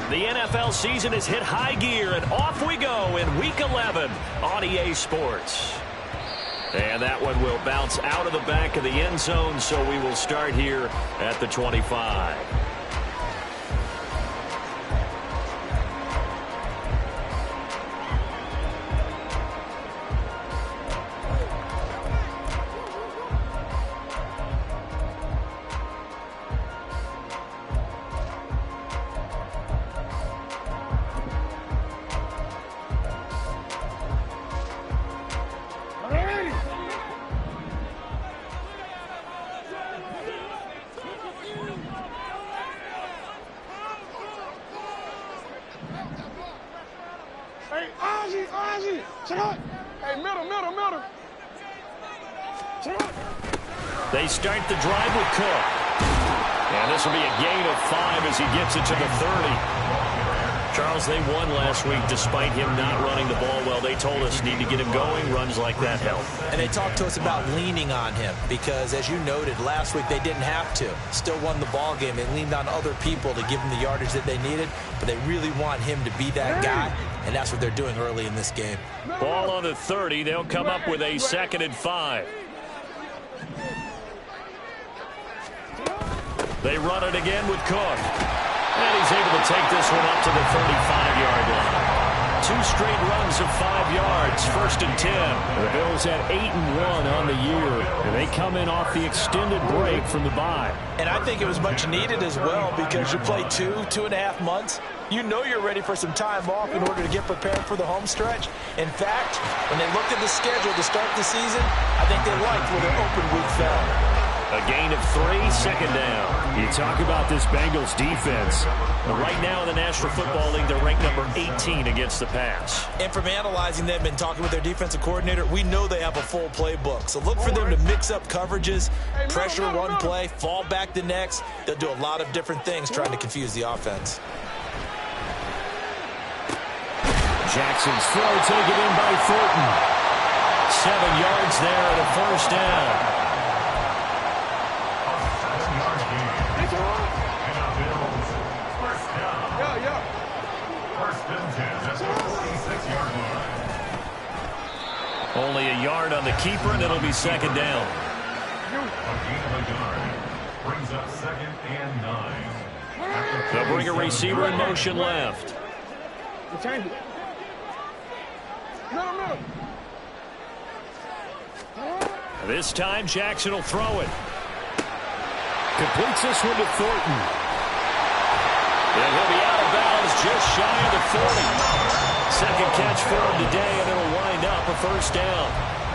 The NFL season has hit high gear, and off we go in Week 11 on EA Sports. And that one will bounce out of the back of the end zone, so we will start here at the 25. They start the drive with Cook. And this will be a gain of 5 as he gets it to the 30. Charles, they won last week despite him not running the ball well. They told us need to get him going. Runs like that help. And they talked to us about leaning on him because, as you noted, last week they didn't have to. Still won the ball game. They leaned on other people to give them the yardage that they needed, but they really want him to be that guy, and that's what they're doing early in this game. Ball on the 30. They'll come up with a 2nd and 5. They run it again with Cook. And he's able to take this one up to the 35-yard line. 2 straight runs of 5 yards, 1st and 10. The Bills at 8-1 on the year, and they come in off the extended break from the bye. And I think it was much needed as well because you play 2.5 months. You know you're ready for some time off in order to get prepared for the home stretch. In fact, when they looked at the schedule to start the season, I think they liked where their open week fell. A gain of 3, 2nd down. You talk about this Bengals defense. Right now in the National Football League, they're ranked number 18 against the pass. And from analyzing them and talking with their defensive coordinator, we know they have a full playbook. So look for them to mix up coverages, pressure one play, fall back the next. They'll do a lot of different things trying to confuse the offense. Jackson's throw taken in by Thornton. 7 yards there and a 1st down. Only a yard on the keeper, and it'll be 2nd down. Brings up 2nd and 9. They'll bring a receiver in motion left. This time, Jackson will throw it. Completes this one to Thornton. And he'll be out of bounds just shy of the 40. 2nd catch for him today, and it'll wind up a 1st down.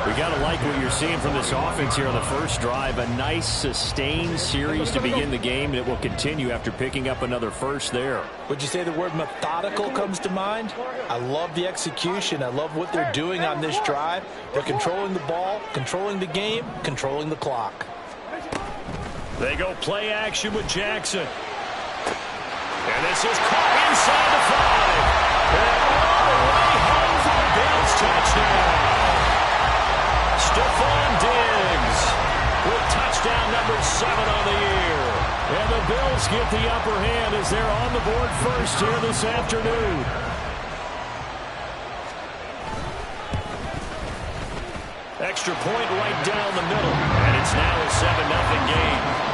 We got to like what you're seeing from this offense here on the first drive. A nice, sustained series to begin the game, and it will continue after picking up another 1st there. Would you say the word methodical comes to mind? I love the execution. I love what they're doing on this drive. They're controlling the ball, controlling the game, controlling the clock. They go play action with Jackson. And this is caught inside the 5. And all the way home for the Bills touchdown. Stephon Diggs with touchdown number 7 on the year. And the Bills get the upper hand as they're on the board first here this afternoon. Extra point right down the middle. And it's now a 7-0 game.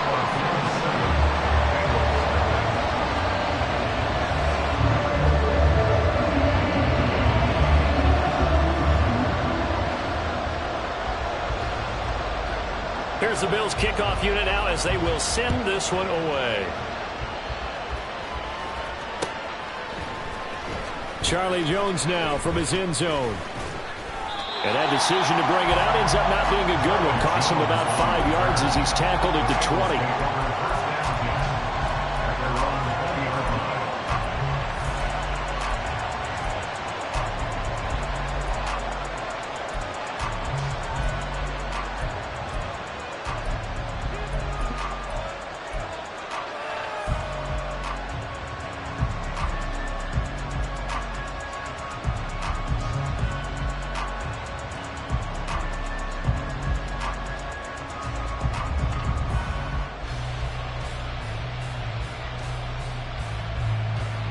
Here's the Bills kickoff unit now as they will send this one away. Charlie Jones now from his end zone. And that decision to bring it out ends up not being a good one. Costs him about 5 yards as he's tackled at the 20.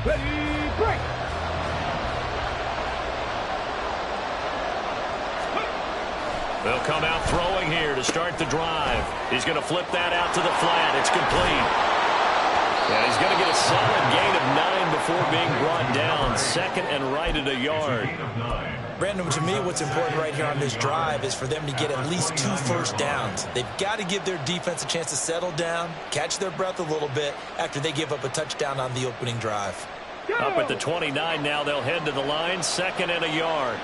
Ready, break. They'll come out throwing here to start the drive. He's going to flip that out to the flat. It's complete. And he's going to get a solid gain of 9 before being brought down. Second and right at a yard. Brandon, to me, what's important right here on this drive is for them to get at least 2 first downs. They've got to give their defense a chance to settle down, catch their breath a little bit after they give up a touchdown on the opening drive. Up at the 29 now, they'll head to the line. Second and a yard.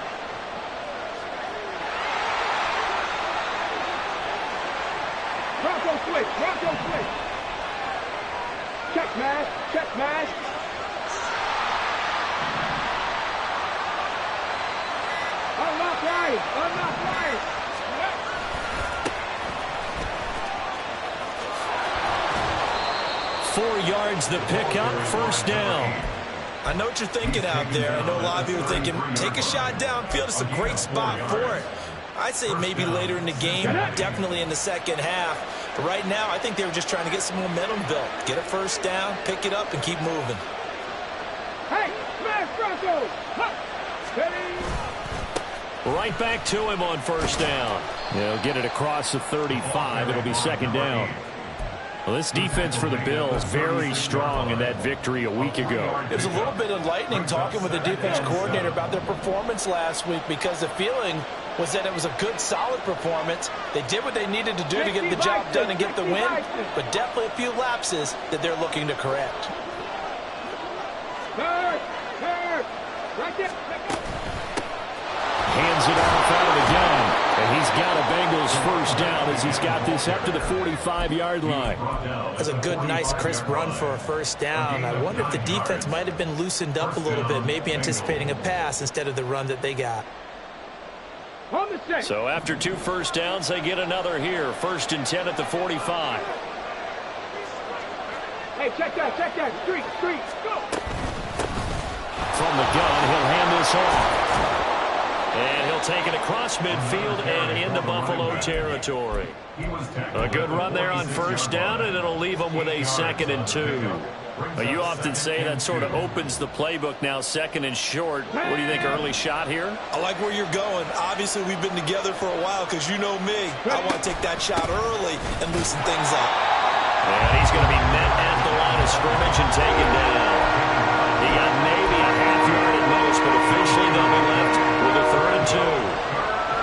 Bronco switch, Bronco switch. Check mash, check mash. Unlock right, unlock right. 4 yards the pickup, first down. I know what you're thinking out there. I know a lot of you are thinking, take a shot downfield. It's a great spot for it. I'd say maybe later in the game, definitely in the second half. But right now, I think they were just trying to get some momentum built. Get a first down, pick it up, and keep moving. Hey, smash Bronco. Ready. Right back to him on first down. They'll get it across the 35. It'll be second down. Well, this defense for the Bills, very strong in that victory a week ago. It was a little bit enlightening talking with the defense coordinator about their performance last week because the feeling was that it was a good, solid performance. They did what they needed to do to get the job done and get the win, but definitely a few lapses that they're looking to correct. Right there. Hands it off out of the gun. And he's got a Bengals first down as he's got this up to the 45-yard line. That's a good, nice, crisp run for a first down. I wonder if the defense might have been loosened up a little bit, maybe anticipating a pass instead of the run that they got. On the set. So after 2 first downs, they get another here. First and 10 at the 45. Hey, check that, street, go. From the gun, he'll hand this off. And he'll take it across midfield and into Buffalo territory. A good run there on first down, and it'll leave them with a 2nd and 2. You often say that sort of opens the playbook now, 2nd and short. What do you think, early shot here? I like where you're going. Obviously, we've been together for a while because you know me. I want to take that shot early and loosen things up. And he's going to be met at the line of scrimmage and taken down. He got maybe a half yard at most, but officially they'll be left with a 3rd and 2.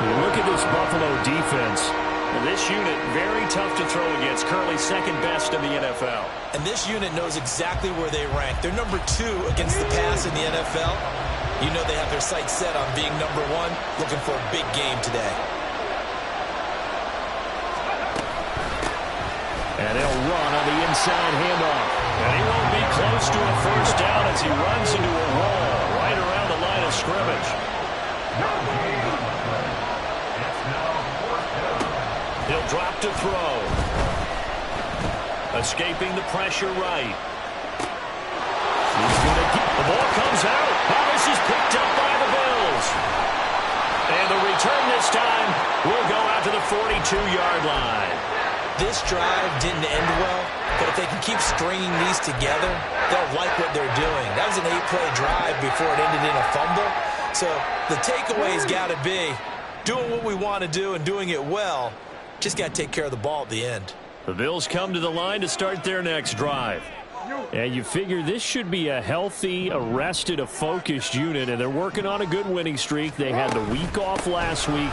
You look at this Buffalo defense. And this unit, very tough to throw against. Currently 2nd best in the NFL. And this unit knows exactly where they rank. They're number 2 against the pass in the NFL. You know they have their sights set on being number 1, looking for a big game today. And they'll run on the inside handoff. And he won't be close to a first down as he runs into a wall right around the line of scrimmage. He'll drop to throw. Escaping the pressure right. He's going to get the ball comes out. Oh, this is picked up by the Bills. And the return this time will go out to the 42-yard line. This drive didn't end well, but if they can keep stringing these together, they'll like what they're doing. That was an 8-play drive before it ended in a fumble. So the takeaway's got to be doing what we want to do and doing it well. Just got to take care of the ball at the end. The Bills come to the line to start their next drive. And you figure this should be a healthy, a rested, a focused unit, and they're working on a good winning streak. They had the week off last week.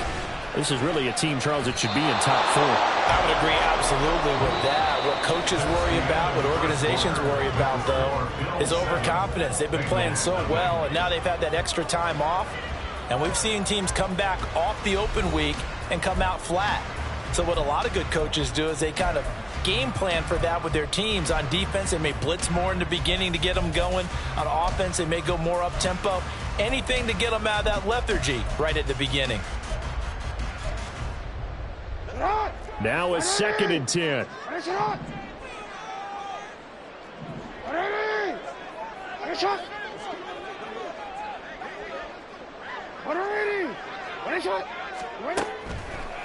This is really a team, Charles, that should be in top 4. I would agree absolutely with that. What coaches worry about, what organizations worry about, though, is overconfidence. They've been playing so well, and now they've had that extra time off. And we've seen teams come back off the open week and come out flat. So what a lot of good coaches do is they kind of game plan for that with their teams. On defense, they may blitz more in the beginning to get them going. On offense, they may go more up-tempo. Anything to get them out of that lethargy right at the beginning. Now a 2nd and 10.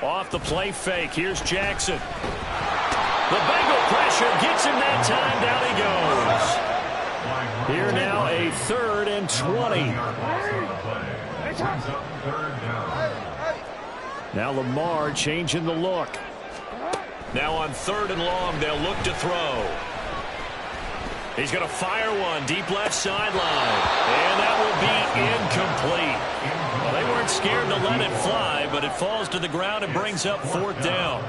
Off the play fake. Here's Jackson. The Bengal pressure gets him that time. Down he goes. Here now, a 3rd and 20. Now Lamar changing the look. Now on 3rd and long, they'll look to throw. He's going to fire one deep left sideline. And that will be incomplete. Well, they weren't scared to let it fly, but it falls to the ground and brings up 4th down.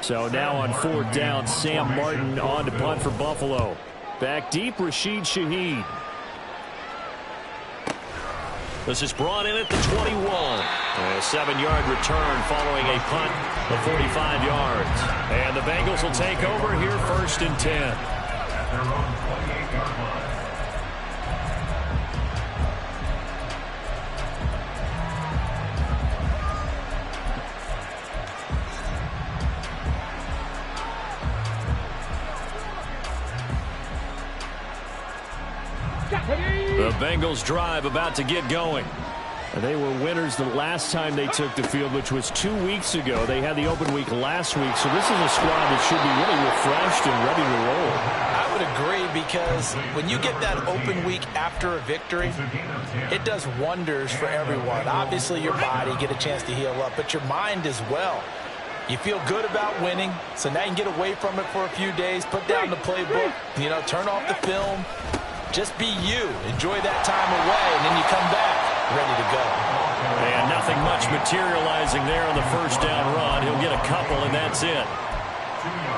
So now on 4th down, Sam Martin on to punt for Buffalo. Back deep, Rashid Shaheed. This is brought in at the 21. A 7-yard return following a punt of 45 yards. And the Bengals will take over here 1st and 10. At their own 28-yard line. The Bengals drive about to get going. They were winners the last time they took the field, which was 2 weeks ago. They had the open week last week, so this is a squad that should be really refreshed and ready to roll. I would agree, because when you get that open week after a victory, it does wonders for everyone. Obviously, your body, get a chance to heal up, but your mind as well. You feel good about winning, so now you can get away from it for a few days, put down the playbook, turn off the film. Just be you. Enjoy that time away, and then you come back ready to go. And nothing much materializing there on the 1st down run. He'll get a couple, and that's it.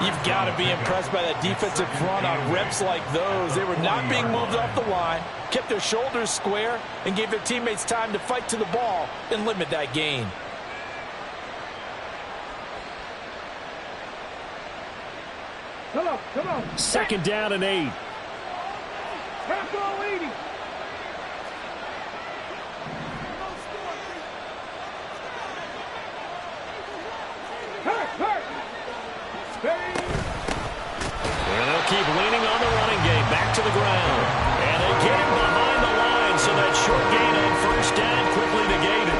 You've got to be impressed by that defensive front on reps like those. They were not being moved off the line, kept their shoulders square, and gave their teammates time to fight to the ball and limit that gain. Come on. 2nd down and 8. Pass all 80. Hurt. And they'll keep leaning on the running game. Back to the ground. And they get him behind the line, so that short gain on 1st down quickly negated.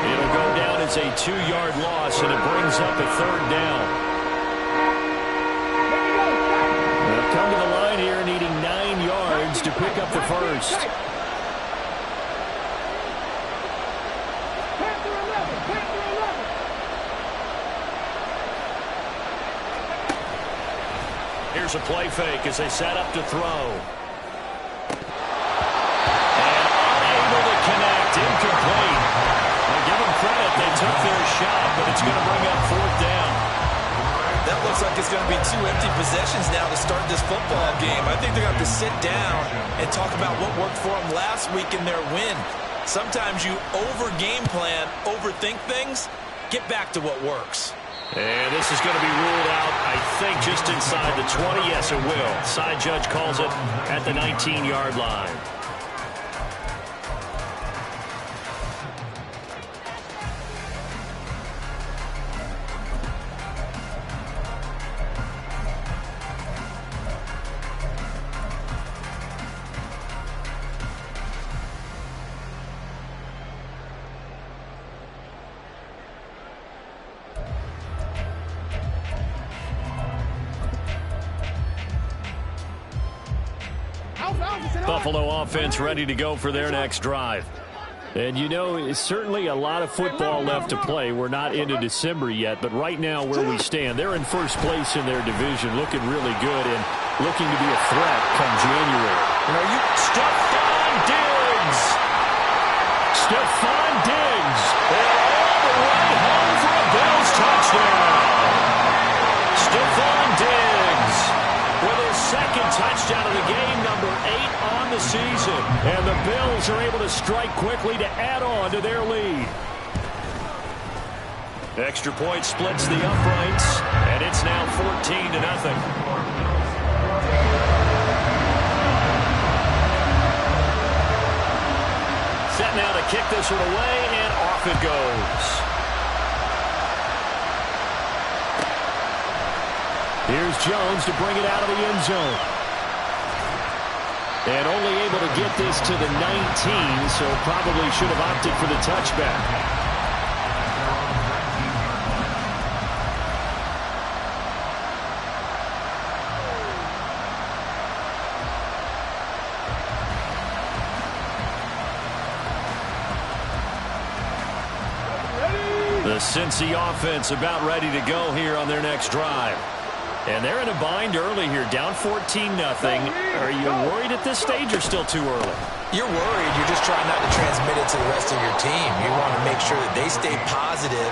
It'll go down as a 2-yard loss, and it brings up a 3rd down. They'll come to the line here needing 9 yards to pick up the 1st. Here's a play fake as they set up to throw. And unable to connect. Incomplete. Now give them credit. They took their shot, but it's going to bring up 4th down. That looks like it's going to be 2 empty possessions now to start this football game. I think they're going to have to sit down and talk about what worked for them last week in their win. Sometimes you over-game plan, overthink things, get back to what works. And this is going to be ruled out, I think, just inside the 20. Yes, it will. Side judge calls it at the 19-yard line. Buffalo offense ready to go for their next drive. And it's certainly a lot of football left to play. We're not into December yet, but right now where we stand, they're in 1st place in their division, looking really good and looking to be a threat come January. Stephon Diggs! Stephon Diggs! They're all the way home for a Bills touchdown! Stephon Diggs with his 2nd touchdown of the game, number 8 on the season. And the Bills are able to strike quickly to add on to their lead. Extra point splits the uprights, and it's now 14-0. Set now to kick this one away, and off it goes. Here's Jones to bring it out of the end zone. And only able to get this to the 19, so probably should have opted for the touchback. The Cincy offense about ready to go here on their next drive. And they're in a bind early here, down 14-0. Are you worried at this stage or still too early? You're worried. You're just trying not to transmit it to the rest of your team. You want to make sure that they stay positive,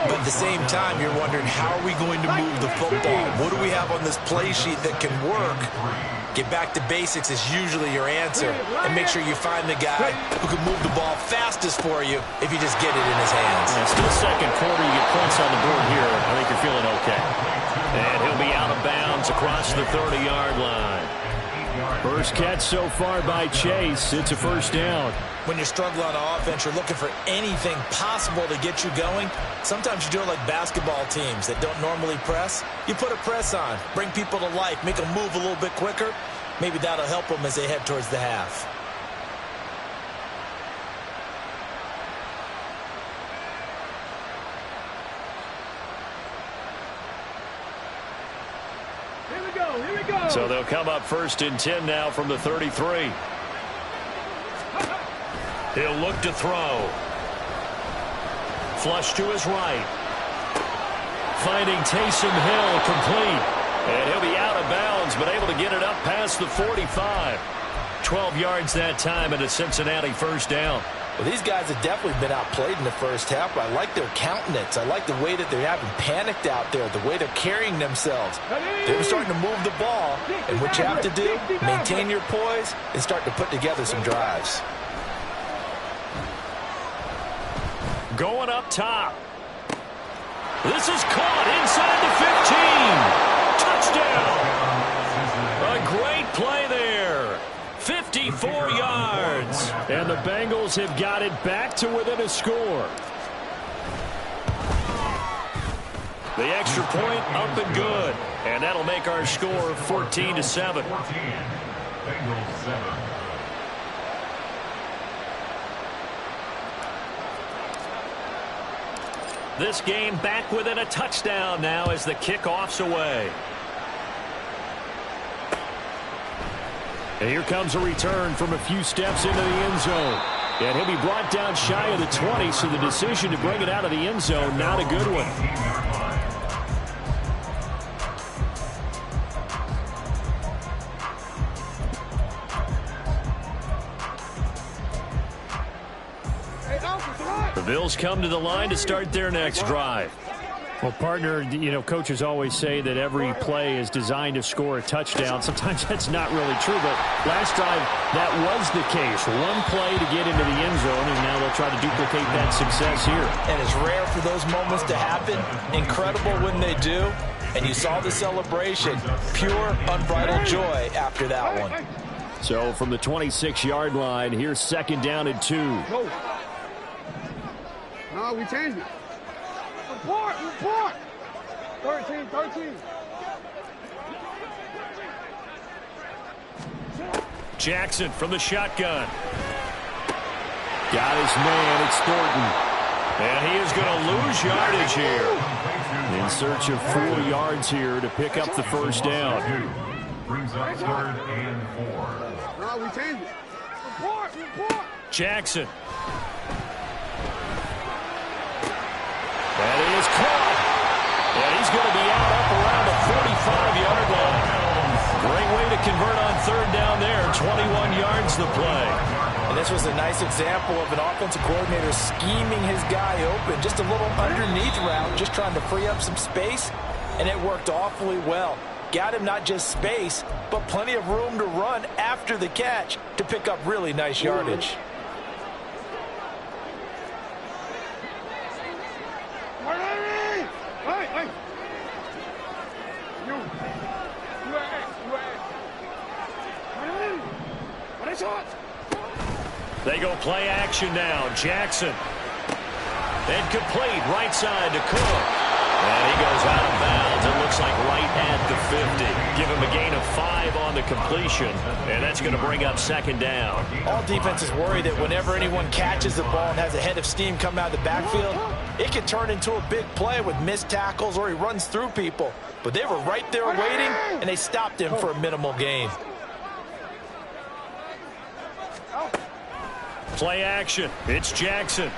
but at the same time, you're wondering, how are we going to move the football? What do we have on this play sheet that can work? Get back to basics is usually your answer, and make sure you find the guy who can move the ball fastest for you if you just get it in his hands. Yeah, still second quarter. You get points on the board here. I think you're feeling okay. And he'll be out of bounds across the 30-yard line. First catch so far by Chase. It's a first down. When you're struggling on offense, you're looking for anything possible to get you going. Sometimes you do it like basketball teams that don't normally press. You put a press on, bring people to life, make them move a little bit quicker. Maybe that'll help them as they head towards the half. Here we go. So they'll come up 1st and 10 now from the 33. He'll look to throw. Flush to his right. Finding Taysom Hill complete. And he'll be out of bounds, but able to get it up past the 45. 12 yards that time and a Cincinnati first down. Well, these guys have definitely been outplayed in the first half, but I like their countenance. I like the way that they haven't panicked out there, the way they're carrying themselves. They're starting to move the ball, and what you have to do, maintain your poise and start to put together some drives. Going up top. This is caught inside the 15. Touchdown. A great play there. 54 yards. And the Bengals have got it back to within a score. The extra point up and good. And that'll make our score 14-7. 14. Bengals 7. This game back within a touchdown now as the kickoff's away. And here comes a return from a few steps into the end zone. And he'll be brought down shy of the 20, so the decision to bring it out of the end zone, not a good one. The Bills come to the line to start their next drive. Well, partner, you know, coaches always say that every play is designed to score a touchdown. Sometimes that's not really true, but last drive, that was the case. One play to get into the end zone, and now they'll try to duplicate that success here. And it's rare for those moments to happen. Incredible when they do. And you saw the celebration. Pure, unbridled joy after that one. So from the 26-yard line, here's 2nd down and 2. No, we changed it. Report. 13. Jackson from the shotgun. Got his man, it's Thornton. And he is going to lose yardage here. In search of 4 yards here to pick up the first down. Brings up 3rd and 4. No, we changed it. Report. Jackson. And he is caught. And he's going to be out up around the 45-yard line. Great way to convert on 3rd down there. 21 yards the play. And this was a nice example of an offensive coordinator scheming his guy open. Just a little underneath route, just trying to free up some space. And it worked awfully well. Got him not just space, but plenty of room to run after the catch to pick up really nice yardage. They go play action now. Jackson. And complete right side to Cook. And he goes out of bounds. It looks like right at the 50. Give him a gain of 5 on the completion. And that's going to bring up 2nd down. All defenses worry that whenever anyone catches the ball and has a head of steam come out of the backfield, it can turn into a big play with missed tackles or he runs through people. But they were right there waiting, and they stopped him for a minimal gain. Play action. It's Jackson.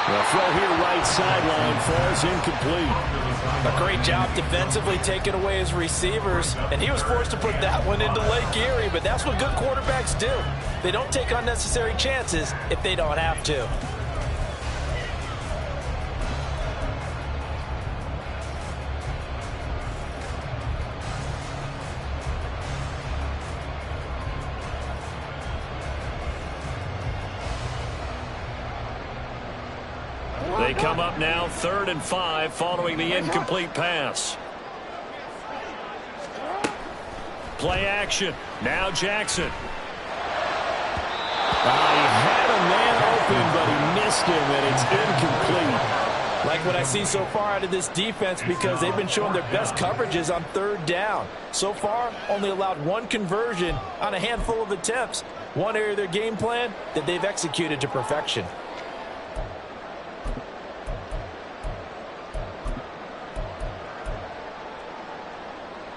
The throw here right sideline falls incomplete. A great job defensively taking away his receivers, and he was forced to put that one into Lake Erie, but that's what good quarterbacks do. They don't take unnecessary chances if they don't have to. They come up now 3rd and 5 following the incomplete pass. Play action. Now Jackson. He had a man open, but he missed him, and it's incomplete. Like what I see so far out of this defense, because they've been showing their best coverages on 3rd down. So far, only allowed 1 conversion on a handful of attempts. One area of their game plan that they've executed to perfection.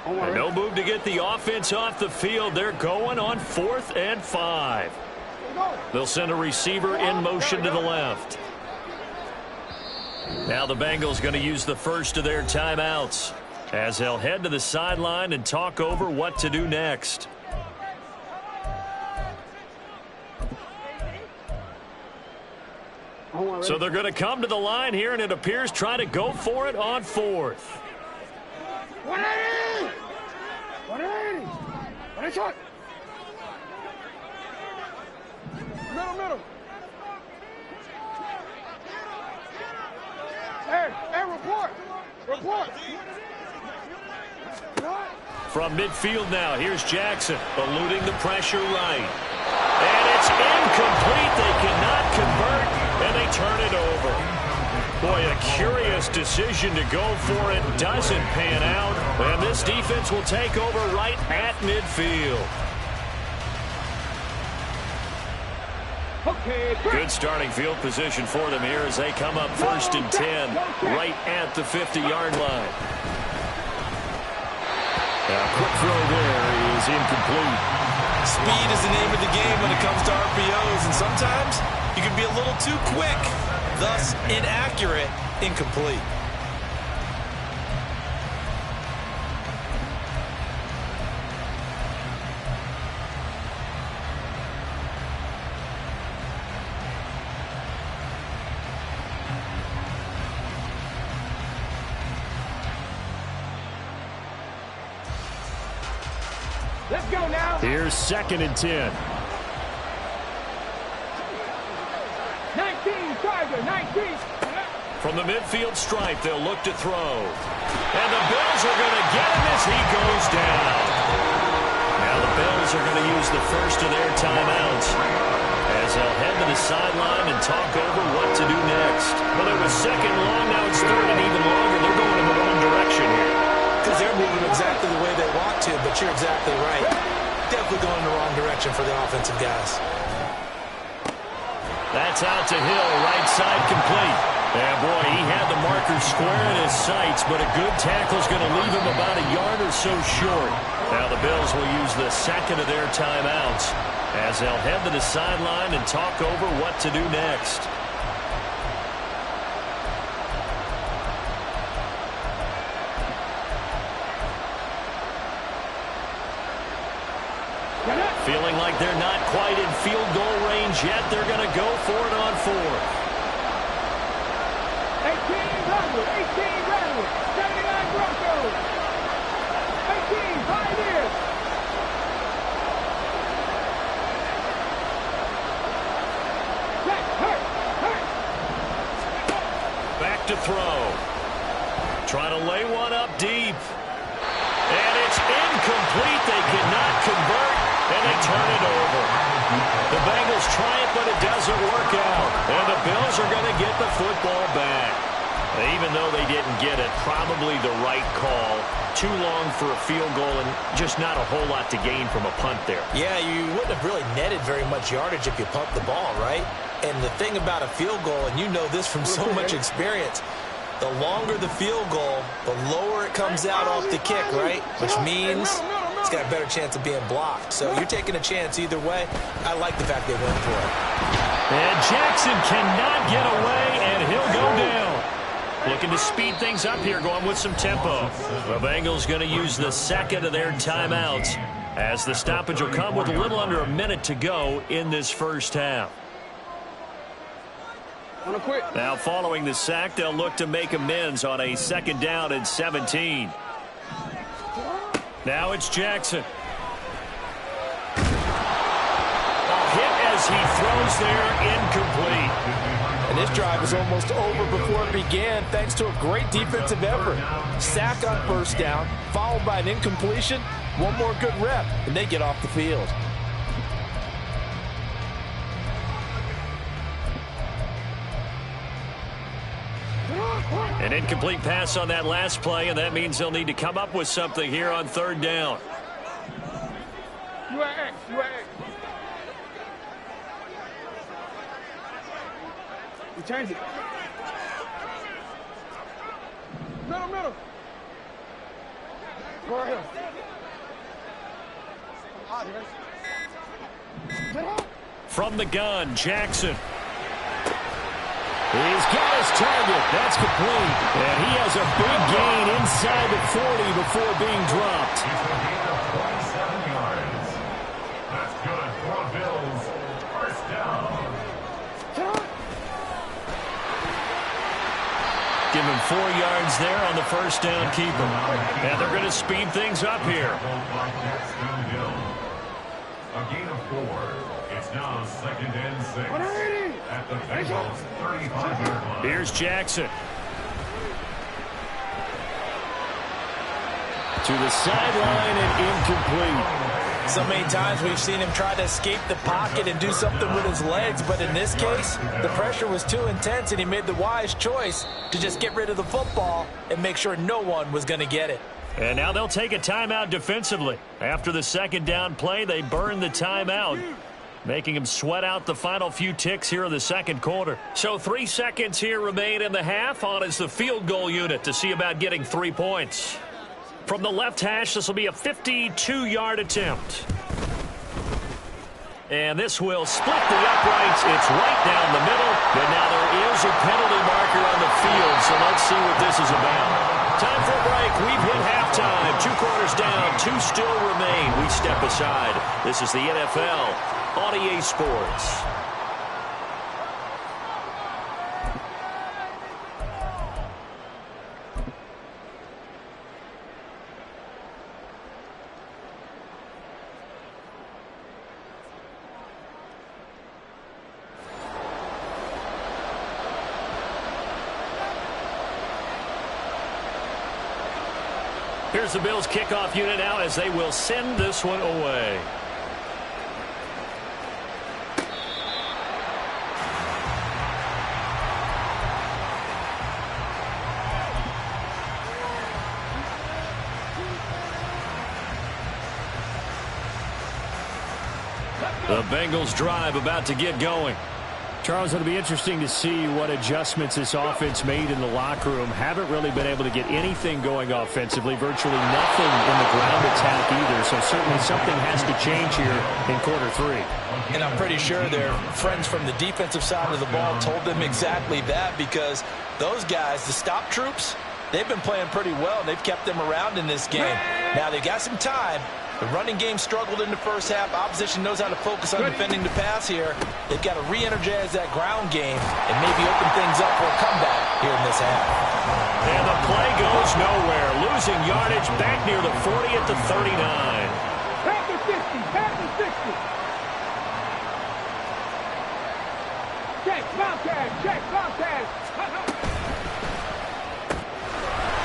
And no move to get the offense off the field. They're going on 4th and 5. They'll send a receiver in motion to the left. Now the Bengals going to use the first of their timeouts as they'll head to the sideline and talk over what to do next. So they're going to come to the line here, and it appears try to go for it on 4th. 180! 180! 180 shot! Middle. Hey, report! From midfield now, here's Jackson, eluding the pressure right. And it's incomplete. They cannot convert, and they turn it over. Boy, a curious decision to go for it. Doesn't pan out. And this defense will take over right at midfield. Good starting field position for them here as they come up 1st and 10 right at the 50-yard line. A quick throw there is incomplete. Speed is the name of the game when it comes to RPOs, and sometimes you can be a little too quick, thus inaccurate, incomplete. Let's go now. Here's 2nd and 10. 19, Tiger, 19. From the midfield stripe, they'll look to throw. And the Bills are going to get him as he goes down. Now the Bills are going to use the first of their timeouts as they'll head to the sideline and talk over what to do next. Well, it was 2nd long, now it's 3rd and even longer. They're going in the wrong direction here. Because they're moving exactly the way they want to, but you're exactly right. Definitely going in the wrong direction for the offensive guys. That's out to Hill, right side complete. And boy, he had the marker square in his sights, but a good tackle's going to leave him about a yard or so short. Now the Bills will use the 2nd of their timeouts as they'll head to the sideline and talk over what to do next. Feeling like they're not quite in field goal range yet. They're going to go for it on 4th. 18 Redwood, 79 Broncos. 18 Pioneers. Hurt. Back to throw. Trying to lay one up deep. And it's incomplete. They cannot convert. And they turn it over. The Bengals try it, but it doesn't work out. And the Bills are going to get the football back. Even though they didn't get it, probably the right call. Too long for a field goal and just not a whole lot to gain from a punt there. Yeah, you wouldn't have really netted very much yardage if you pumped the ball, right? And the thing about a field goal, and you know this from so much experience, the longer the field goal, the lower it comes out off the kick, right? Which means it's got a better chance of being blocked. So you're taking a chance either way. I like the fact they went for it. And Jackson cannot get away, and he'll go down. Looking to speed things up here, going with some tempo. The Bengals going to use the second of their timeouts as the stoppage will come with a little under a minute to go in this first half. Now following the sack, they'll look to make amends on a 2nd down and 17. Now it's Jackson. A hit as he throws there, incomplete. And this drive is almost over before it began thanks to a great defensive effort. Sack on 1st down, followed by an incompletion. One more good rep, and they get off the field. An incomplete pass on that last play, and that means they'll need to come up with something here on 3rd down. You are X. You are X. He turns it. Middle. Go ahead. From the gun, Jackson. He's got his target. That's complete. And he has a big gain inside the 40 before being dropped. 27 yards. That's good for Bills. 1st down. Give him 4 yards there on the 1st down keeper. And they're going to speed things up here. A gain of 4. It's now 2nd and 6. At the Bengals 35-yard line. Here's Jackson. To the sideline and incomplete. So many times we've seen him try to escape the pocket and do something with his legs, but in this case, the pressure was too intense and he made the wise choice to just get rid of the football and make sure no one was going to get it. And now they'll take a timeout defensively. After the 2nd down play, they burn the timeout, making him sweat out the final few ticks here in the 2nd quarter. So 3 seconds here remain in the half. On is the field goal unit to see about getting 3 points. From the left hash, this will be a 52-yard attempt. And this will split the uprights. It's right down the middle. But now there is a penalty marker on the field, so let's see what this is about. Time for a break. We've hit halftime. 2 quarters down. 2 still remain. We step aside. This is the NFL on EA Sports. Here's the Bills kickoff unit now as they will send this one away. The Bengals drive about to get going. Charles, it'll be interesting to see what adjustments this offense made in the locker room. Haven't really been able to get anything going offensively, virtually nothing in the ground attack either. So certainly something has to change here in quarter 3. And I'm pretty sure their friends from the defensive side of the ball told them exactly that, because those guys, the stop troops, they've been playing pretty well. They've kept them around in this game. Now they've got some time. The running game struggled in the first half. Opposition knows how to focus on defending the pass here. They've got to re-energize that ground game and maybe open things up for a comeback here in this half. And the play goes nowhere. Losing yardage back near the 40 at the 39. Back to 60. Back to 60. Check. Bobcat. Check. Bobcat.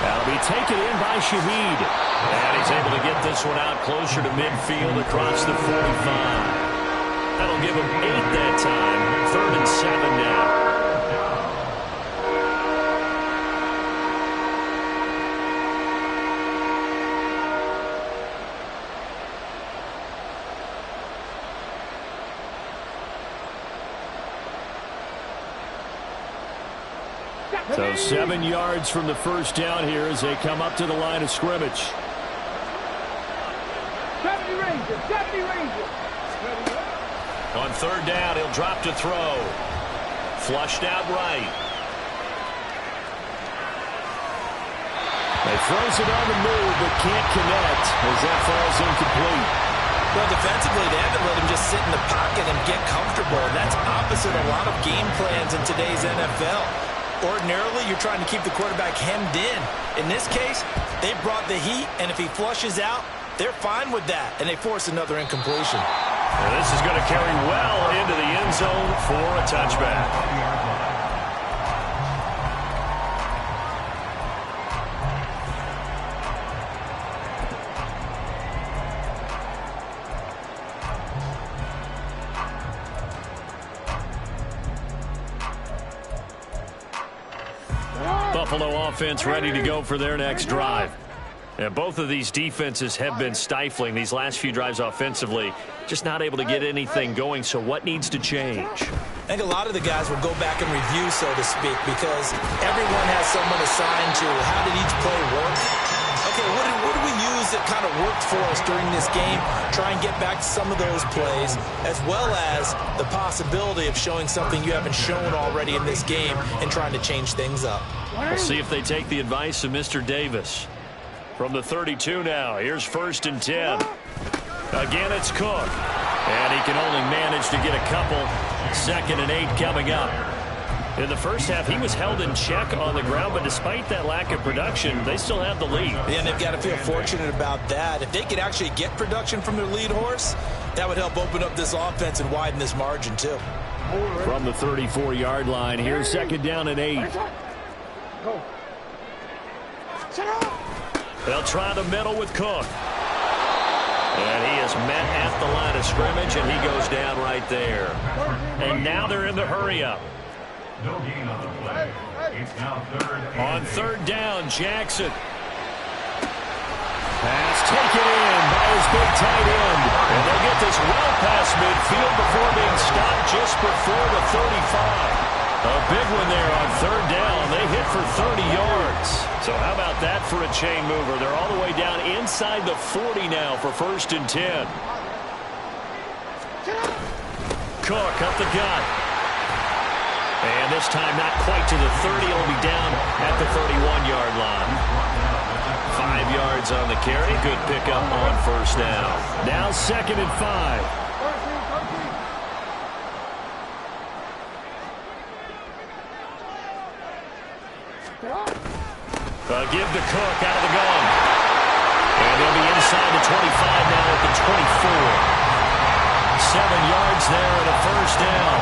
That'll be taken in by Shaheed. And he's able to get this one out closer to midfield across the 45. That'll give him 8 that time. 3rd and 7 now. So 7 yards from the first down here as they come up to the line of scrimmage. Ranger. Deputy Ranger. On third down, he'll drop to throw. Flushed out right. He throws it on the move, but can't connect as that falls incomplete. Well, defensively, they haven't let him just sit in the pocket and get comfortable. And that's opposite a lot of game plans in today's NFL. Ordinarily, you're trying to keep the quarterback hemmed in. In this case, they brought the heat, and if he flushes out, they're fine with that, and they force another incompletion. And this is going to carry well into the end zone for a touchback. Buffalo offense ready to go for their next drive. And both of these defenses have been stifling these last few drives offensively. Just not able to get anything going, so what needs to change? I think a lot of the guys will go back and review, so to speak, because everyone has someone assigned to how did each play work. Okay, what do we use that kind of worked for us during this game? Try and get back to some of those plays, as well as the possibility of showing something you haven't shown already in this game and trying to change things up. We'll see if they take the advice of Mr. Davis. From the 32 now, here's 1st and 10. Again, it's Cook. And he can only manage to get a couple. 2nd and 8 coming up. In the first half, he was held in check on the ground, but despite that lack of production, they still have the lead. And they've got to feel fortunate about that. If they could actually get production from their lead horse, that would help open up this offense and widen this margin, too. From the 34-yard line, here's 2nd down and 8. They'll try the middle with Cook. And he is met at the line of scrimmage, and he goes down right there. And now they're in the hurry-up. No gain on the play. It's now 3rd and On 3rd down, Jackson. Pass taken in by his big tight end. And they get this well past midfield before being stopped just before the 35. A big one there on 3rd down. They hit for 30 yards. So how about that for a chain mover? They're all the way down inside the 40 now for 1st and 10. Cook up the gut. And this time not quite to the 30. It'll be down at the 31-yard line. 5 yards on the carry. Good pickup on 1st down. Now 2nd and 5. Give to Cook out of the gun. And they'll be inside the 25 now at the 24. 7 yards there at a 1st down.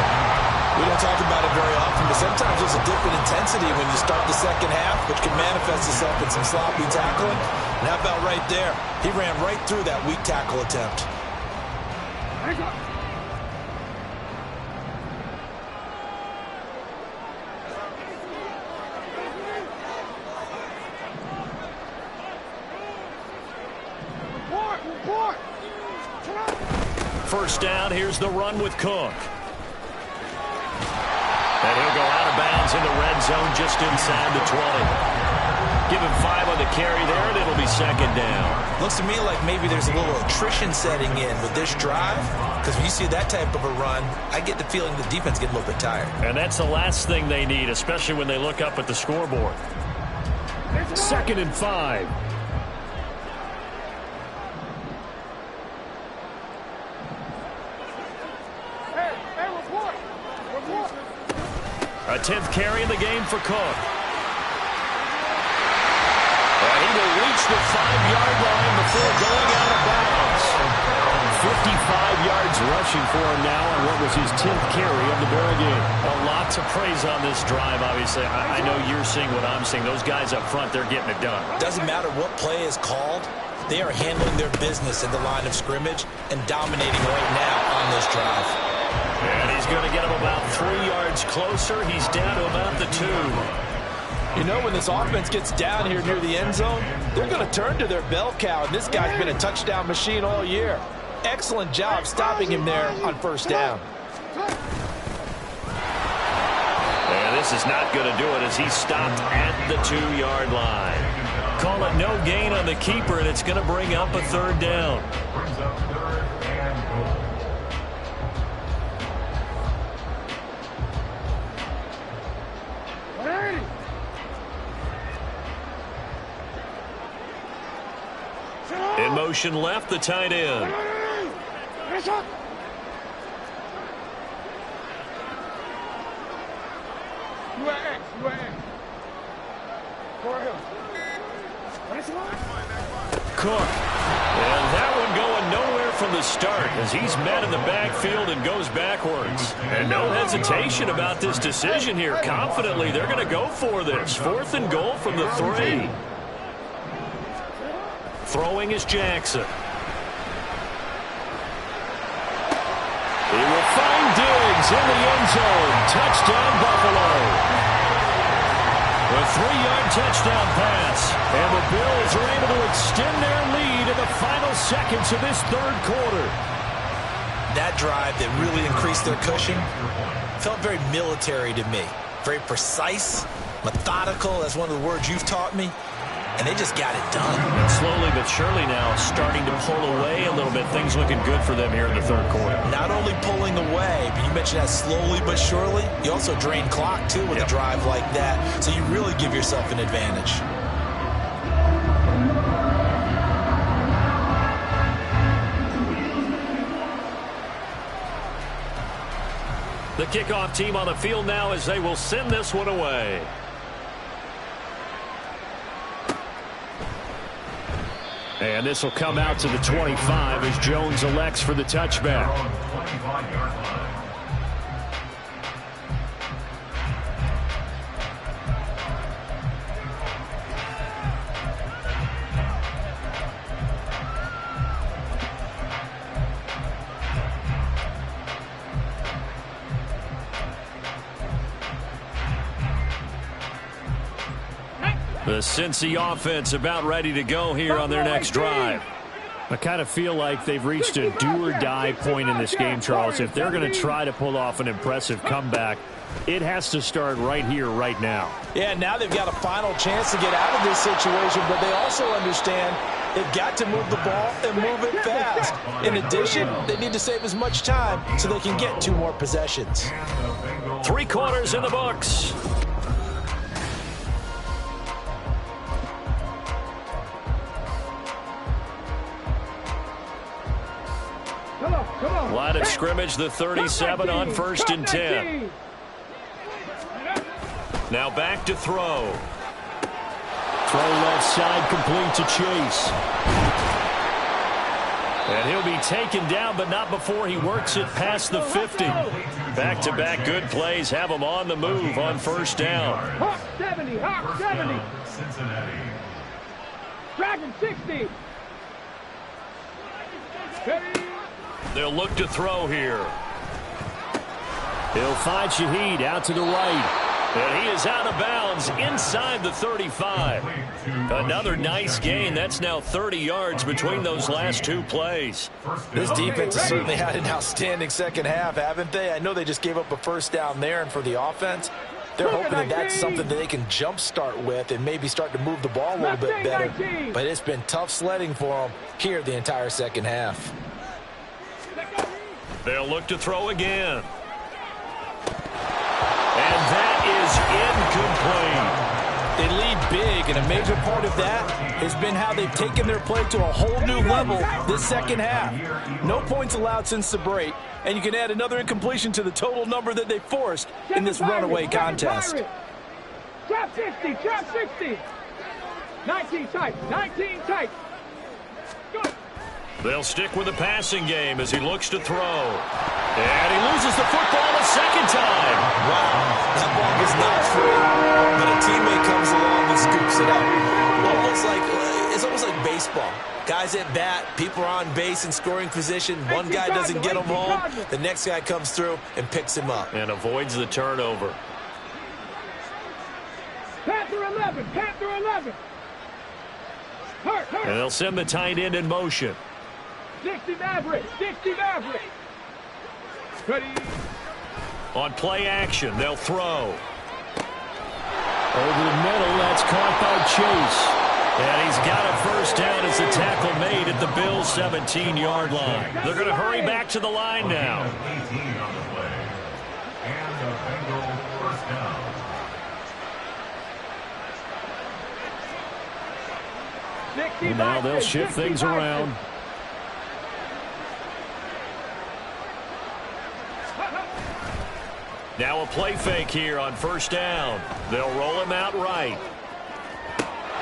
We don't talk about it very often, but sometimes there's a dip in intensity when you start the second half, which can manifest itself in some sloppy tackling. And how about right there? He ran right through that weak tackle attempt. First down, here's the run with Cook. And he'll go out of bounds in the red zone just inside the 20. Give him 5 on the carry there, and it'll be 2nd down. Looks to me like maybe there's a little attrition setting in with this drive, because when you see that type of a run, I get the feeling the defense get a little bit tired. And that's the last thing they need, especially when they look up at the scoreboard. 2nd and 5. A 10th carry in the game for Cook. And he will reach the 5-yard line before going out of bounds. 55 yards rushing for him now on what was his 10th carry of the ball game. A lot to praise on this drive, obviously. I know you're seeing what I'm seeing. Those guys up front, they're getting it done. Doesn't matter what play is called. They are handling their business in the line of scrimmage and dominating right now on this drive. And he's going to get him about 3 yards closer. He's down to about the 2. You know, when this offense gets down here near the end zone, they're going to turn to their bell cow, and this guy's been a touchdown machine all year. Excellent job stopping him there on 1st down. And this is not going to do it as he's stopped at the 2-yard line. call it no gain on the keeper, and it's going to bring up a third down. Brings up third and goal. In motion left, the tight end. Cook. And that one going nowhere from the start as he's met in the backfield and goes backwards. And no hesitation about this decision here. Confidently, they're going to go for this. 4th and goal from the 3. Throwing is Jackson. He will find Diggs in the end zone. Touchdown, Buffalo. A 3-yard touchdown pass. And the Bills are able to extend their lead in the final seconds of this third quarter. That drive that really increased their cushion felt very military to me. Very precise, methodical. That's one of the words you've taught me. And they just got it done. And slowly but surely now starting to pull away a little bit. Things looking good for them here in the third quarter. Not only pulling away, but you mentioned that slowly but surely. You also drain clock, too, with a drive like that. So you really give yourself an advantage. The kickoff team on the field now as they will send this one away. And this will come out to the 25 as Jones elects for the touchback. 25-yard line. The Cincy offense about ready to go here on their next drive. I kind of feel like they've reached a do-or-die point in this game, Charles. If they're going to try to pull off an impressive comeback, it has to start right here, right now. Yeah, now they've got a final chance to get out of this situation, but they also understand they've got to move the ball and move it fast. In addition, they need to save as much time so they can get 2 more possessions. 3 quarters in the books. Line of scrimmage, the 37 on 1st and 10. Now back to throw. Throw left side, complete to Chase. And he'll be taken down, but not before he works it past the 50. Back-to-back good plays have him on the move on 1st down. Hawk 70, Hawk 70. Cincinnati. Dragon 60. They'll look to throw here. He'll find Shaheed out to the right. And he is out of bounds inside the 35. Another nice gain. That's now 30 yards between those last 2 plays. This defense has certainly had an outstanding second half, haven't they? I know they just gave up a 1st down there, and for the offense, they're hoping that that's something that they can jumpstart with and maybe start to move the ball a little bit better. But it's been tough sledding for them here the entire second half. They'll look to throw again. And that is incomplete. They lead big, and a major part of that has been how they've taken their play to a whole new level this second half. No points allowed since the break, and you can add another incompletion to the total number that they forced in this runaway contest. Trap 60, trap 60. 19 tight, 19 tight. Good. They'll stick with the passing game as he looks to throw. And he loses the football a second time. Wow, that ball is not free, but a teammate comes along and scoops it up. It's almost like baseball. Guys at bat, people are on base in scoring position. One guy doesn't get him home. The next guy comes through and picks him up. And avoids the turnover. Panther 11, Panther 11. Hurt. And they'll send the tight end in motion. 60 Maverick, 60 Maverick. Ready. On play action, they'll throw. Over the middle, that's caught by Chase. And he's got a first down as the tackle made at the Bills' 17-yard line. They're going to hurry back to the line now. 18 on the play. And the Bengals first down. And now they'll shift things around. Now a play fake here on first down. They'll roll him out right.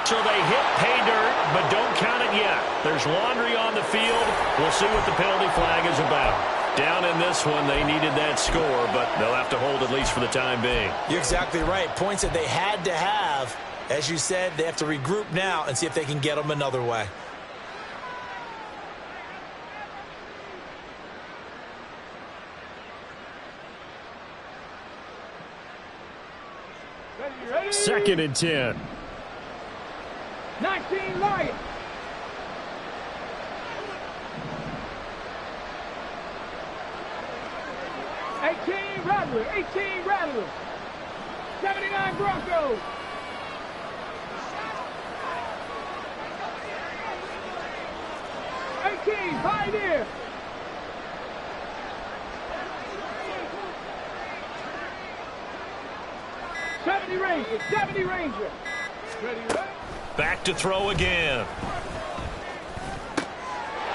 So they hit pay dirt, but don't count it yet. There's laundry on the field. We'll see what the penalty flag is about. Down in this one, they needed that score, but they'll have to hold at least for the time being. You're exactly right. Points that they had to have. As you said, they have to regroup now and see if they can get them another way. Ready? 2nd and 10. 19 Lions. Rattler, 18 Rattler. 79 Broncos. Pioneer. 70 Ranger, 70 Ranger. Ready, right? Back to throw again.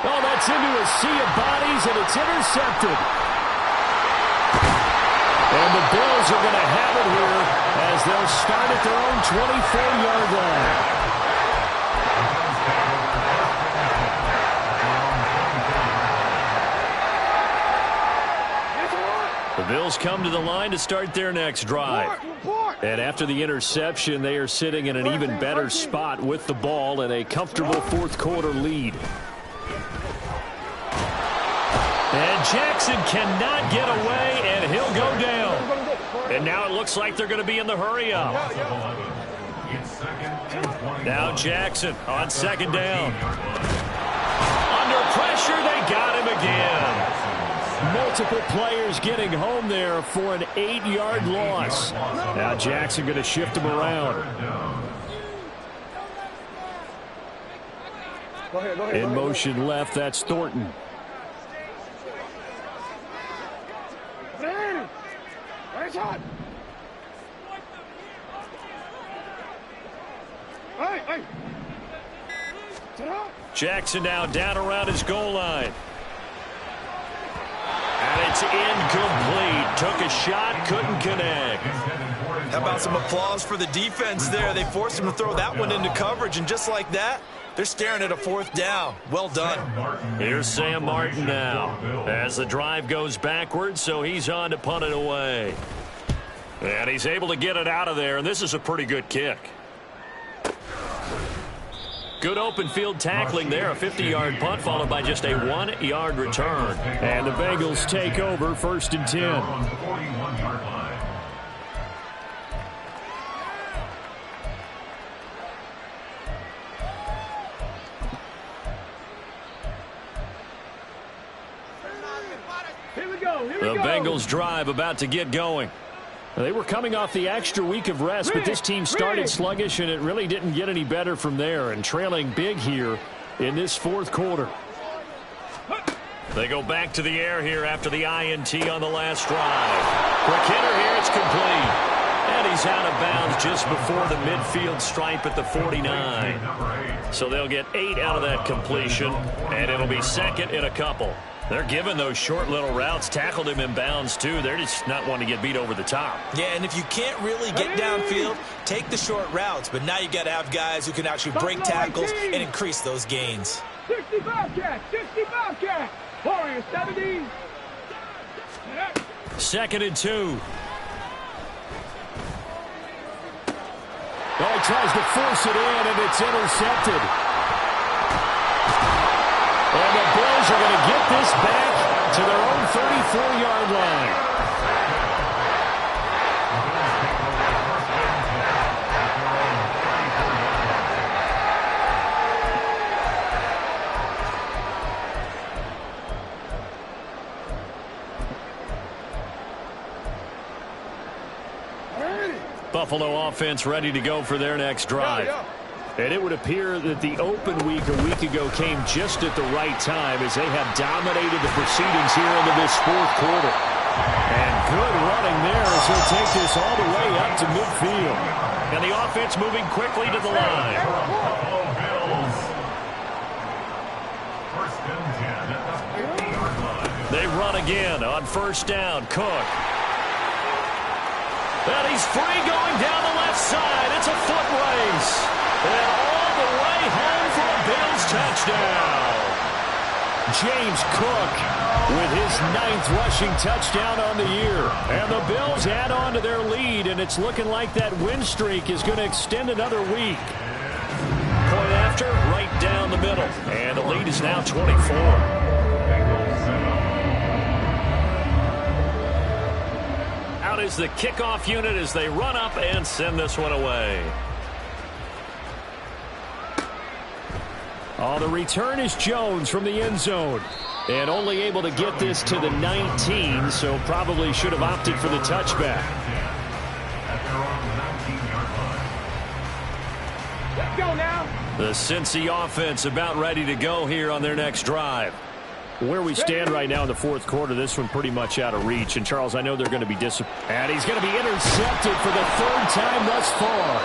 Oh, that's into a sea of bodies, and it's intercepted. And the Bills are going to have it here as they'll start at their own 24-yard line. The Bills come to the line to start their next drive. And after the interception, they are sitting in an even better spot with the ball and a comfortable fourth-quarter lead. And Jackson cannot get away, and he'll go down. And now it looks like they're going to be in the hurry-up. Now Jackson on second down. Under pressure, they got him again. Multiple players getting home there for an 8-yard loss. Now Jackson going to shift him around. In motion left, that's Thornton. Jackson now down around his goal line. And it's incomplete. Took a shot, couldn't connect. How about some applause for the defense there? They forced him to throw that one into coverage, and just like that, they're staring at a fourth down. Well done. Here's Sam Martin now as the drive goes backwards, so he's on to punt it away. And he's able to get it out of there, and this is a pretty good kick. Good open field tackling there, a 50-yard punt followed by just a 1-yard return. And the Bengals take over 1st and 10. The Bengals drive about to get going. They were coming off the extra week of rest, but this team started sluggish, and it really didn't get any better from there, and trailing big here in this fourth quarter. They go back to the air here after the INT on the last drive. Quick hitter here, it's complete. And he's out of bounds just before the midfield stripe at the 49. So they'll get 8 out of that completion, and it'll be second in a couple. They're giving those short little routes, tackled him in bounds too. They're just not wanting to get beat over the top. Yeah, and if you can't really get downfield, take the short routes. But now you got to have guys who can actually break tackles and increase those gains. 65 catch, 65 catch. Warriors 70. 2nd and 2. Well, he tries to force it in, and it's intercepted. And the Bills are going to get this back to their own 34-yard line. Buffalo offense ready to go for their next drive. And it would appear that the open week a week ago came just at the right time as they have dominated the proceedings here into this fourth quarter. And good running there as he'll take this all the way up to midfield. And the offense moving quickly to the line. Buffalo Bills. First and 10 at the 50-yard line. They run again on first down. Cook. And he's free going down the left side. It's a foot race. And all the way home for a Bills touchdown. James Cook with his 9th rushing touchdown on the year. And the Bills add on to their lead, and it's looking like that win streak is going to extend another week. Point after, right down the middle. And the lead is now 24. Out is the kickoff unit as they run up and send this one away. Oh, the return is Jones from the end zone. And only able to get this to the 19, so probably should have opted for the touchback. Let's go now. The Cincy offense about ready to go here on their next drive. Where we stand right now in the fourth quarter, this one pretty much out of reach. And, Charles, I know they're going to be disappointed. And he's going to be intercepted for the 3rd time thus far.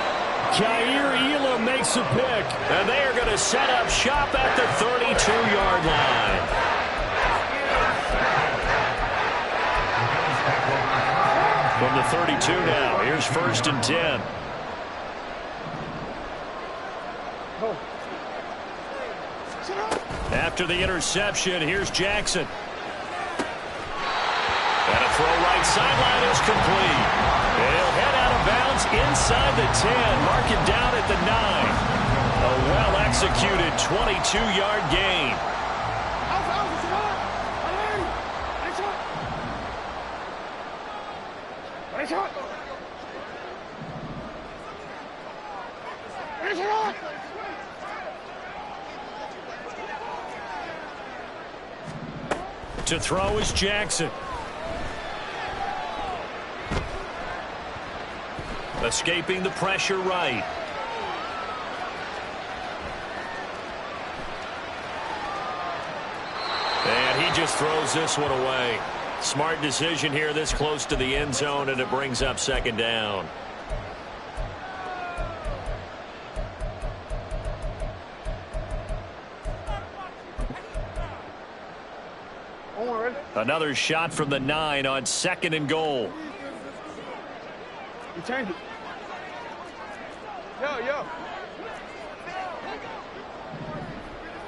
Kaiir Elam makes a pick. And they are going to set up shop at the 32-yard line. From the 32 now, here's 1st and 10. After the interception, here's Jackson. And a throw right sideline is complete. He'll head out of bounds inside the 10. Mark it down at the 9. A well-executed 22-yard gain. To throw is Jackson. Escaping the pressure right. And he just throws this one away. Smart decision here this close to the end zone, and it brings up 2nd down. Another shot from the 9 on 2nd and goal. You change it. Yo.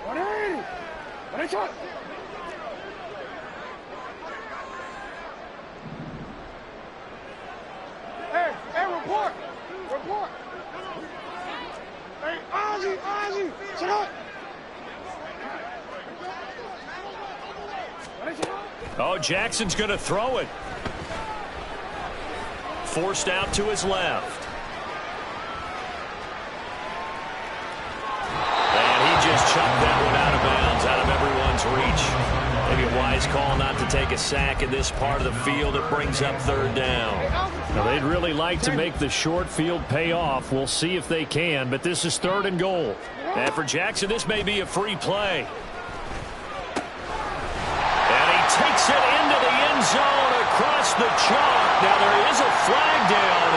180. 180. Hey, report. Hey, Ozzy, shut up. Oh, Jackson's going to throw it. Forced out to his left. And he just chucked that one out of bounds, out of everyone's reach. Maybe a wise call not to take a sack in this part of the field. It brings up 3rd down. Now, they'd really like to make the short field pay off. We'll see if they can, but this is 3rd and goal. And for Jackson, this may be a free play. And he takes it into the end zone across the chalk. Now, there is a flag down,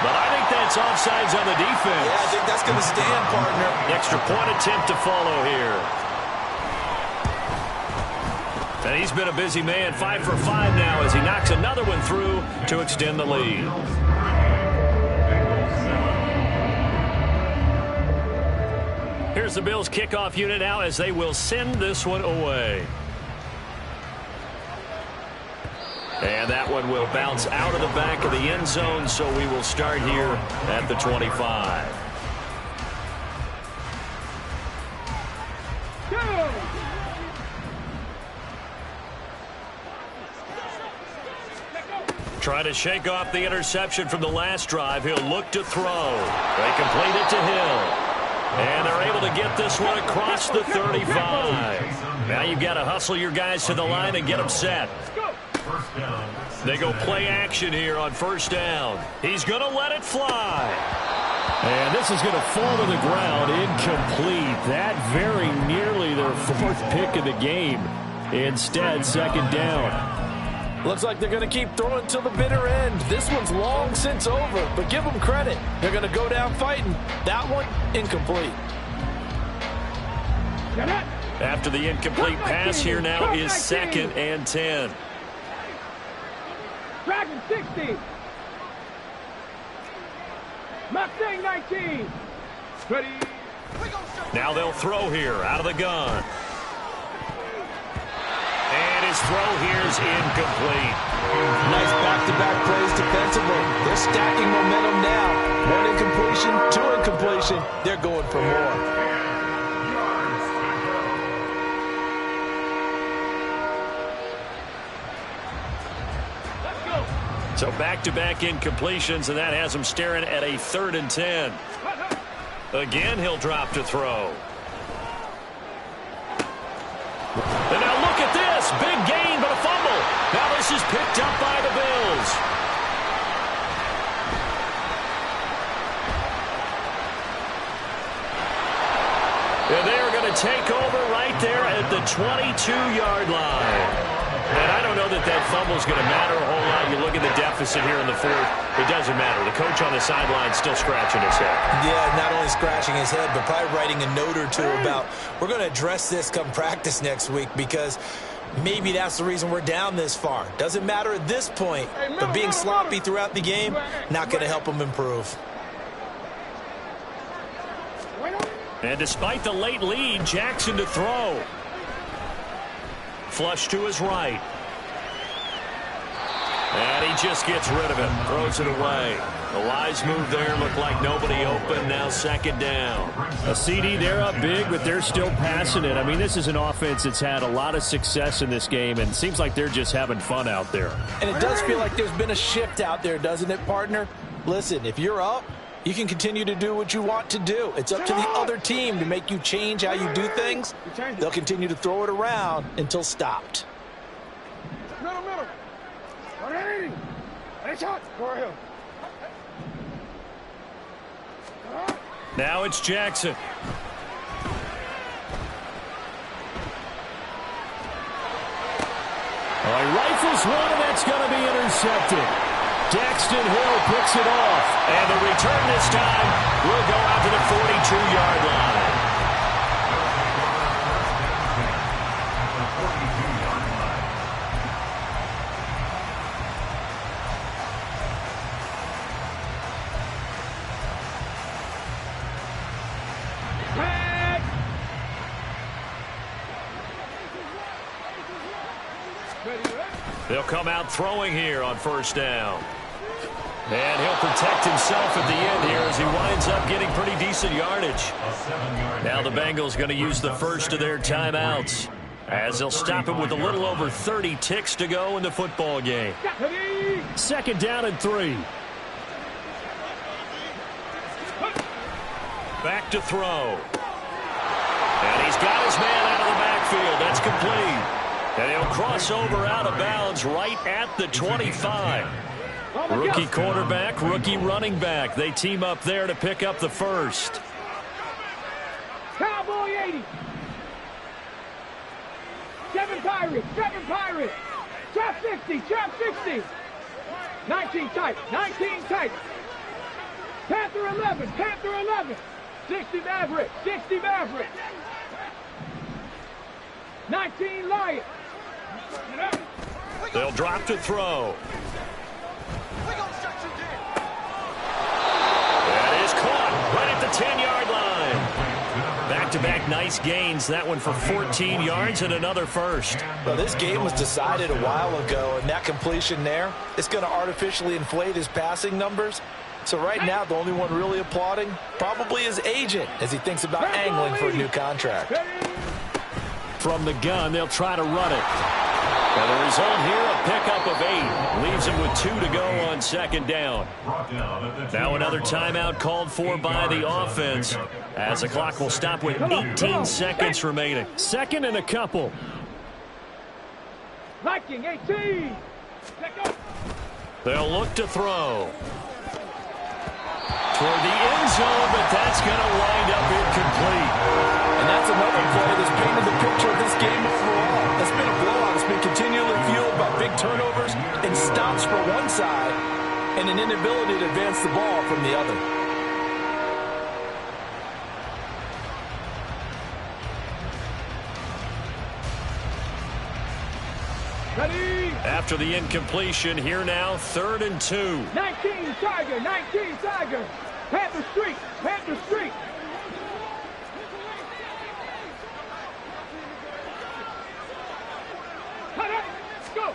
but I think that's offsides on the defense. Yeah, I think that's going to stand, partner. Extra point attempt to follow here. And he's been a busy man, 5 for 5 now as he knocks another one through to extend the lead. Here's the Bills kickoff unit now as they will send this one away. And that one will bounce out of the back of the end zone, so we will start here at the 25. Trying to shake off the interception from the last drive. He'll look to throw. They complete it to Hill. And they're able to get this one across the 35. Now you've got to hustle your guys to the line and get them set. They go play action here on 1st down. He's going to let it fly. And this is going to fall to the ground, incomplete. That very nearly their fourth pick of the game. Instead, second down. Looks like they're going to keep throwing till the bitter end. This one's long since over, but give them credit. They're going to go down fighting. That one, incomplete. After the incomplete pass, here now is 2nd and 10. Dragon 60. Mustang 19. Ready. Now they'll throw here out of the gun. And his throw here is incomplete. Nice back-to-back plays defensively. They're stacking momentum now. One incompletion, two incompletion. They're going for more. So back-to-back incompletions, and that has him staring at a 3rd and 10. Again, he'll drop to throw. And now look at this. Big gain, but a fumble. Now this is picked up by the Bills. And they're going to take over right there at the 22-yard line. And I don't know that that fumble is going to matter a whole lot. You look at the deficit here in the 4th. It doesn't matter. The coach on the sideline still scratching his head. Yeah, not only scratching his head, but probably writing a note or two about, we're going to address this come practice next week, because maybe that's the reason we're down this far. Doesn't matter at this point, but being sloppy throughout the game, not going to help them improve. And despite the late lead, Jackson to throw. Flush to his right. And he just gets rid of it. Throws it away. The wise move there. Looked like nobody open. Now 2nd down. A CD, they're up big, but they're still passing it. I mean, this is an offense that's had a lot of success in this game, and it seems like they're just having fun out there. And it does feel like there's been a shift out there, doesn't it, partner? Listen, if you're up, you can continue to do what you want to do. It's up to the other team to make you change how you do things. They'll continue to throw it around until stopped. Middle. Hey, shot. Go ahead. Now it's Jackson. He rifles one, and that's going to be intercepted. Daxton Hill picks it off. And the return this time will go out to the 42-yard line. They'll come out throwing here on 1st down. And he'll protect himself at the end here as he winds up getting pretty decent yardage. Now the Bengals going to use the first of their timeouts, as they'll stop it with a little over 30 ticks to go in the football game. 2nd down and 3. Back to throw. And he's got his man out of the backfield. That's complete. And he'll cross over out of bounds right at the 25. Rookie quarterback, rookie running back. They team up there to pick up the first. Cowboy 80. 7 Pirates. Trap 60. 19 tight. Panther 11. 60 Maverick. 19 Lion. They'll drop to throw. That is caught right at the 10-yard line. Back-to-back nice gains. That one for 14 yards and another first. Well, this game was decided a while ago, and that completion there is going to artificially inflate his passing numbers. So right now, the only one really applauding probably his agent as he thinks about angling for a new contract. From the gun, they'll try to run it. And the result here, a pickup of 8. Leaves him with 2 to go on 2nd down. Now another timeout called for by the offense, as the clock will stop with 18 seconds remaining. 2nd and a couple. Viking 18. They'll look to throw. toward the end zone, but that's going to wind up incomplete. And that's another play that's painted the picture of this game overall. It's been a blowout. It's been continually fueled by big turnovers and stops for one side and an inability to advance the ball from the other. Ready? After the incompletion, here now, 3rd and 2. 19 Tiger, 19 Tiger. Panther Street, Panther Street. Cut it. Go.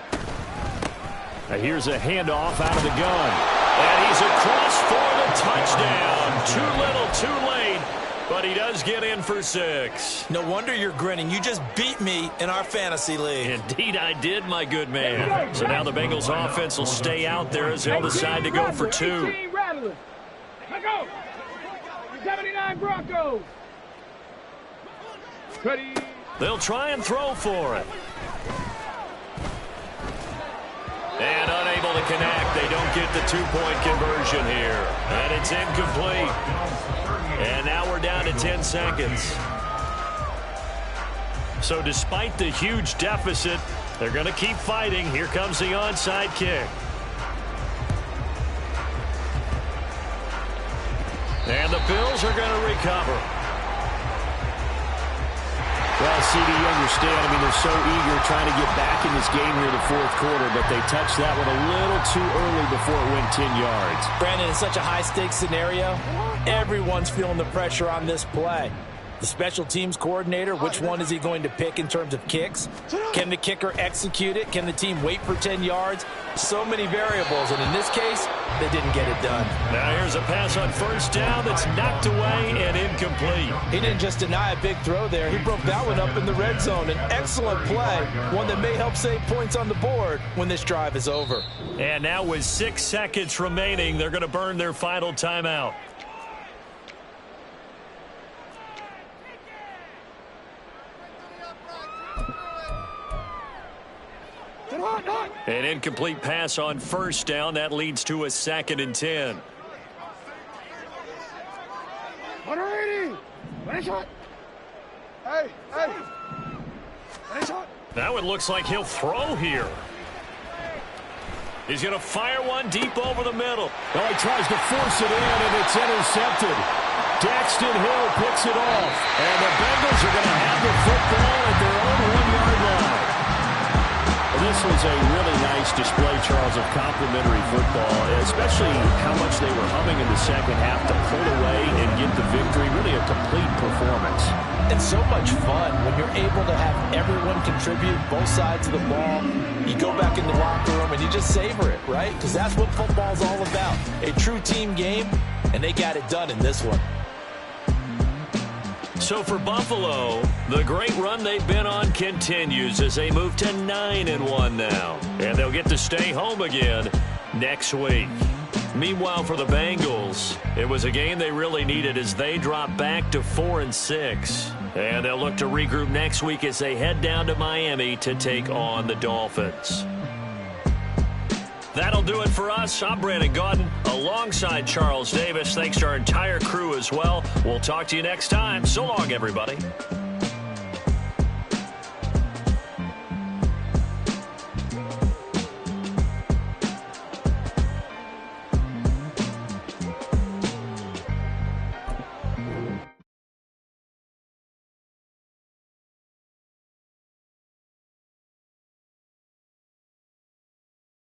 Now here's a handoff out of the gun. And he's across for the touchdown. Too little, too late. But he does get in for 6. No wonder you're grinning. You just beat me in our fantasy league. Indeed, I did, my good man. So now the Bengals offense will stay out there as they'll decide to go for 2. 18 Rattlers. Let go. 79 Broncos. Ready? They'll try and throw for it. And unable to connect. They don't get the 2-point conversion here. And it's incomplete. And now we're down to 10 seconds. So despite the huge deficit, they're going to keep fighting. Here comes the onside kick. And the Bills are going to recover. Well, CD, you understand. I mean, they're so eager trying to get back in this game here in the 4th quarter, but they touched that one a little too early before it went 10 yards. Brandon, in such a high-stakes scenario, everyone's feeling the pressure on this play. The special teams coordinator, which one is he going to pick in terms of kicks? Can the kicker execute it? Can the team wait for 10 yards? So many variables, and in this case, they didn't get it done. Now here's a pass on 1st down that's knocked away and incomplete. He didn't just deny a big throw there. He broke that one up in the red zone. An excellent play, one that may help save points on the board when this drive is over. And now with 6 seconds remaining, they're going to burn their final timeout. An incomplete pass on 1st down. That leads to a 2nd and 10. 180. Nice shot. Hey, hey. Nice shot. That one looks like he'll throw here. He's going to fire one deep over the middle. Oh, he tries to force it in, and it's intercepted. Daxton Hill picks it off. And the Bengals are going to have the football at their own 1-yard line. This was a really nice display, Charles, of complimentary football, especially how much they were humming in the second half to pull away and get the victory. Really a complete performance. It's so much fun when you're able to have everyone contribute, both sides of the ball. You go back in the locker room and you just savor it, right? Because that's what football's all about. A true team game, and they got it done in this one. So for Buffalo, the great run they've been on continues as they move to 9-1 now. And they'll get to stay home again next week. Meanwhile, for the Bengals, it was a game they really needed as they drop back to 4-6. And they'll look to regroup next week as they head down to Miami to take on the Dolphins. That'll do it for us. I'm Brandon Gaudin alongside Charles Davis. Thanks to our entire crew as well. We'll talk to you next time. So long, everybody.